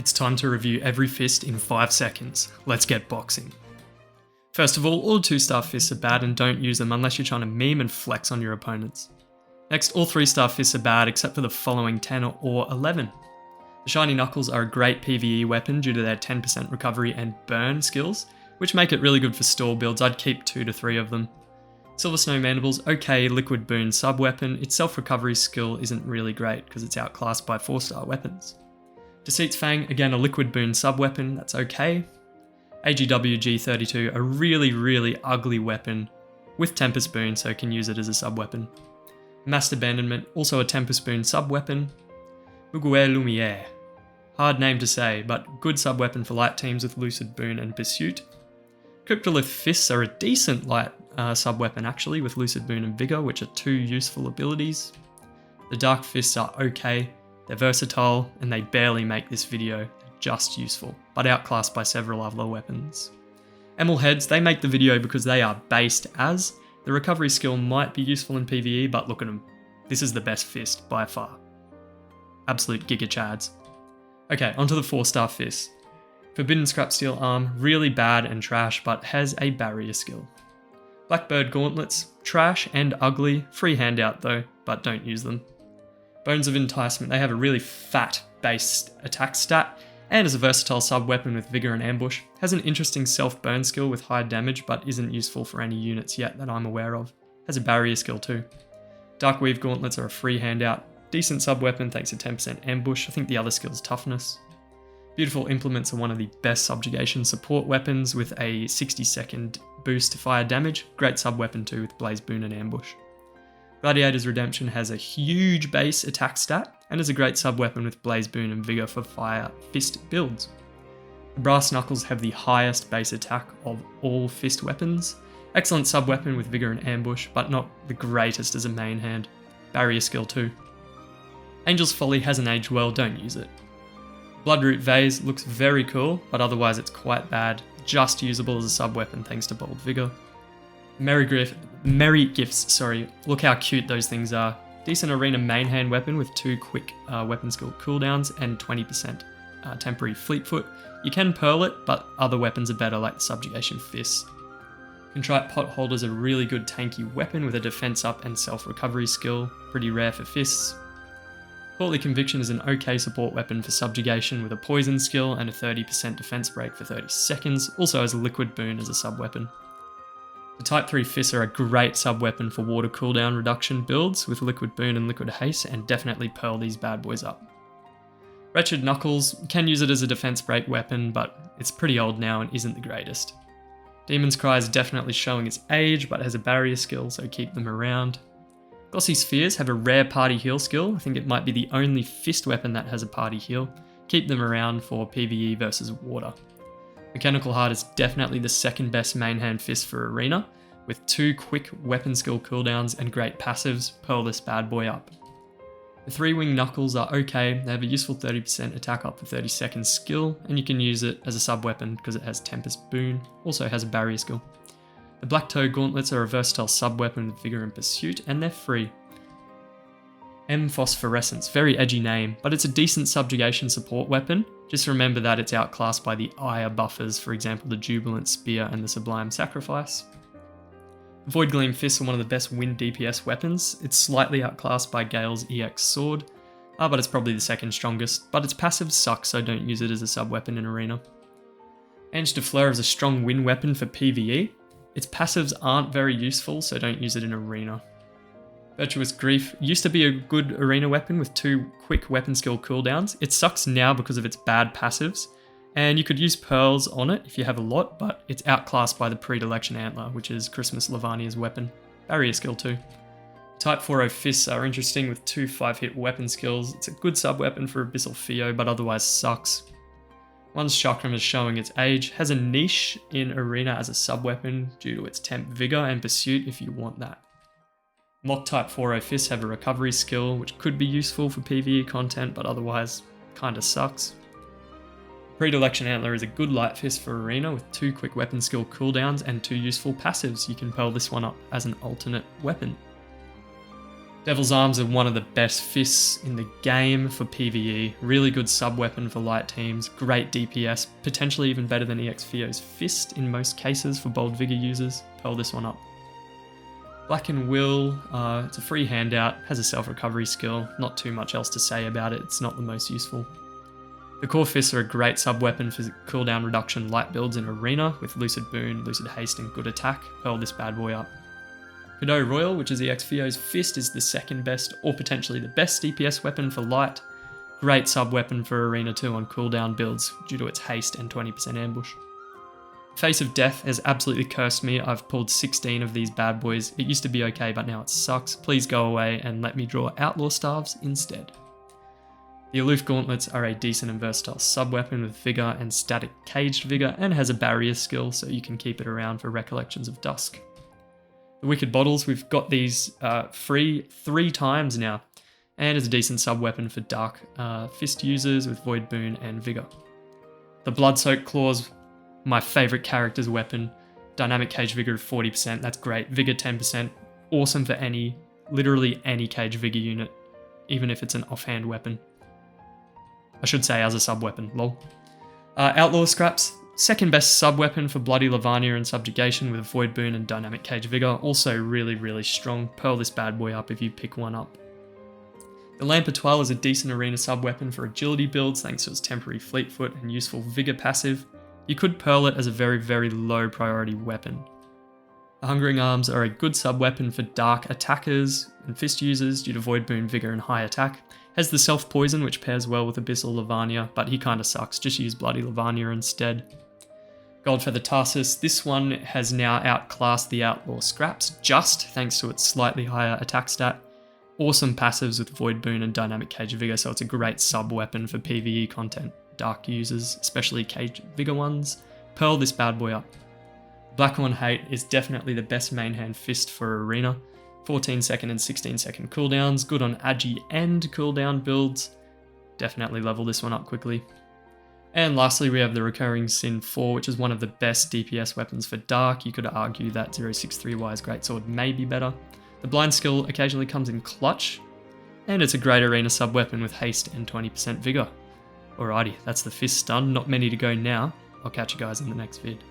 It's time to review every fist in 5 seconds. Let's get boxing. First of all 2-star fists are bad and don't use them unless you're trying to meme and flex on your opponents. Next, all 3-star fists are bad except for the following 10 or 11. The shiny knuckles are a great PvE weapon due to their 10% recovery and burn skills, which make it really good for stall builds. I'd keep 2 to 3 of them. Silver Snow Mandibles, okay liquid boon sub-weapon. Its self-recovery skill isn't really great because it's outclassed by 4-star weapons. Deceit's Fang, again a liquid boon sub-weapon, that's okay. AGW G32, a really ugly weapon with Tempest Boon, so can use it as a sub-weapon. Masked Abandonment, also a Tempest Boon sub-weapon. Muguer Lumiere, hard name to say, but good sub-weapon for light teams with Lucid Boon and Pursuit. Cryptolith Fists are a decent light sub-weapon actually, with Lucid Boon and Vigor, which are 2 useful abilities. The Dark Fists are okay, they're versatile, and they barely make this video just useful, but outclassed by several other weapons. Emil Heads, they make the video because they are based as. The recovery skill might be useful in PvE, but look at them. This is the best fist by far. Absolute Giga Chads. Okay, onto the 4-star fist. Forbidden Scrap Steel Arm, really bad and trash, but has a barrier skill. Blackbird Gauntlets, trash and ugly, free handout though, but don't use them. Bones of Enticement, they have a really fat based attack stat, and as a versatile sub-weapon with Vigor and Ambush, has an interesting self-burn skill with high damage but isn't useful for any units yet that I'm aware of. Has a barrier skill too. Darkweave Gauntlets are a free handout, decent sub-weapon thanks to 10% ambush, I think the other skill's toughness. Beautiful Implements are one of the best subjugation support weapons with a 60-second boost to fire damage, great sub-weapon too with Blaze Boon and Ambush. Gladiator's Redemption has a huge base attack stat and is a great sub-weapon with Blaze Boon and Vigor for fire fist builds. The Brass Knuckles have the highest base attack of all fist weapons, excellent sub-weapon with Vigor and Ambush, but not the greatest as a main hand, barrier skill too. Angel's Folly hasn't aged well, don't use it. Bloodroot Vase looks very cool, but otherwise it's quite bad, just usable as a sub-weapon thanks to Bold Vigor. Merry Gifts, look how cute those things are. Decent arena main hand weapon with 2 quick weapon skill cooldowns and 20% temporary Fleetfoot. You can pearl it, but other weapons are better like the Subjugation Fists. Contrite Potholder is a really good tanky weapon with a defense up and self-recovery skill, pretty rare for fists. Courtly Conviction is an okay support weapon for subjugation with a poison skill and a 30% defense break for 30 seconds, also has a liquid boon as a sub-weapon. The Type 3 Fists are a great sub-weapon for water cooldown reduction builds with liquid boon and liquid haste, and definitely pearl these bad boys up. Wretched Knuckles, can use it as a defense break weapon, but it's pretty old now and isn't the greatest. Demon's Cry is definitely showing its age, but has a barrier skill, so keep them around. Glossy Spheres have a rare party heal skill. I think it might be the only fist weapon that has a party heal. Keep them around for PvE versus water. Mechanical Heart is definitely the second best main hand fist for arena, with 2 quick weapon skill cooldowns and great passives. Pearl this bad boy up. The 3-wing Knuckles are okay, they have a useful 30% attack up for 30 seconds skill, and you can use it as a sub-weapon because it has Tempest Boon, also has a barrier skill. The Black Toe Gauntlets are a versatile sub-weapon with Vigor and Pursuit, and they're free. M Phosphorescence, very edgy name, but it's a decent subjugation support weapon. Just remember that it's outclassed by the Ire buffers, for example the Jubilant Spear and the Sublime Sacrifice. Void Gleam Fists are one of the best wind DPS weapons. It's slightly outclassed by Gale's EX Sword, but it's probably the second strongest, but its passive sucks, so don't use it as a sub-weapon in arena. Ange de Fleur is a strong wind weapon for PvE. Its passives aren't very useful, so don't use it in arena. Virtuous Grief used to be a good arena weapon with 2 quick weapon skill cooldowns. It sucks now because of its bad passives, and you could use pearls on it if you have a lot, but it's outclassed by the Predilection Antler, which is Christmas Lavania's weapon. Barrier skill too. Type 40 Fists are interesting with 2 5-hit weapon skills. It's a good sub-weapon for Abyssal Theo, but otherwise sucks. One's Chakram is showing its age, has a niche in arena as a sub-weapon due to its temp vigor and pursuit if you want that. Mock Type 40 Fists have a recovery skill which could be useful for PvE content, but otherwise kinda sucks. Predilection Antler is a good light fist for arena with 2 quick weapon skill cooldowns and 2 useful passives. You can pearl this one up as an alternate weapon. Devil's Arms are one of the best fists in the game for PvE, really good sub-weapon for light teams, great DPS, potentially even better than EX Theo's Fist in most cases for bold vigor users. Pearl this one up. Black and Will, it's a free handout, has a self-recovery skill, not too much else to say about it, it's not the most useful. The core fists are a great sub-weapon for cooldown reduction light builds in Arena with Lucid Boon, Lucid Haste and good attack. Pearl this bad boy up. Cadeau Royal, which is EX Theo's Fist, is the second best or potentially the best DPS weapon for light. Great sub-weapon for Arena 2 on cooldown builds due to its haste and 20% ambush. Face of Death has absolutely cursed me. I've pulled 16 of these bad boys. It used to be okay, but now it sucks. Please go away and let me draw Outlaw Staves instead. The Aloof Gauntlets are a decent and versatile sub-weapon with Vigor and Static Caged Vigor and has a barrier skill so you can keep it around for Recollections of Dusk. The Wicked Bottles, we've got these free 3 times now, and is a decent sub-weapon for Dark Fist users with Void Boon and Vigor. The Blood-Soaked Claws, my favourite character's weapon, Dynamic Cage Vigor of 40%, that's great, Vigor 10%, awesome for literally any Cage Vigor unit, even if it's an offhand weapon. I should say as a sub-weapon, lol. Outlaw Scraps, second best sub-weapon for Bloody Lavania and Subjugation with Void Boon and Dynamic Cage Vigor, also really, really strong. Pearl this bad boy up if you pick one up. The Lamp Étoile is a decent arena sub-weapon for agility builds thanks to its temporary Fleetfoot and useful Vigor passive. You could pearl it as a very, very low priority weapon. The Hungering Arms are a good sub-weapon for dark attackers and fist users due to Void Boon, Vigor and high attack. Has the Self-Poison which pairs well with Abyssal Lavania, but he kinda sucks, just use Bloody Lavania instead. Goldfeather Tarsus, this one has now outclassed the Outlaw Scraps just thanks to its slightly higher attack stat. Awesome passives with Void Boon and Dynamic Cage Vigor, so it's a great sub-weapon for PvE content. Dark users, especially Cage Vigor ones. Pearl this bad boy up. Blackhorn Hate is definitely the best main hand fist for Arena. 14 second and 16 second cooldowns, good on Agi and cooldown builds. Definitely level this one up quickly. And lastly, we have the Recurring Sin 4, which is one of the best DPS weapons for Dark. You could argue that 063Y's Greatsword may be better. The Blind skill occasionally comes in clutch, and it's a great arena sub-weapon with haste and 20% vigor. Alrighty, that's the fist done. Not many to go now. I'll catch you guys in the next vid.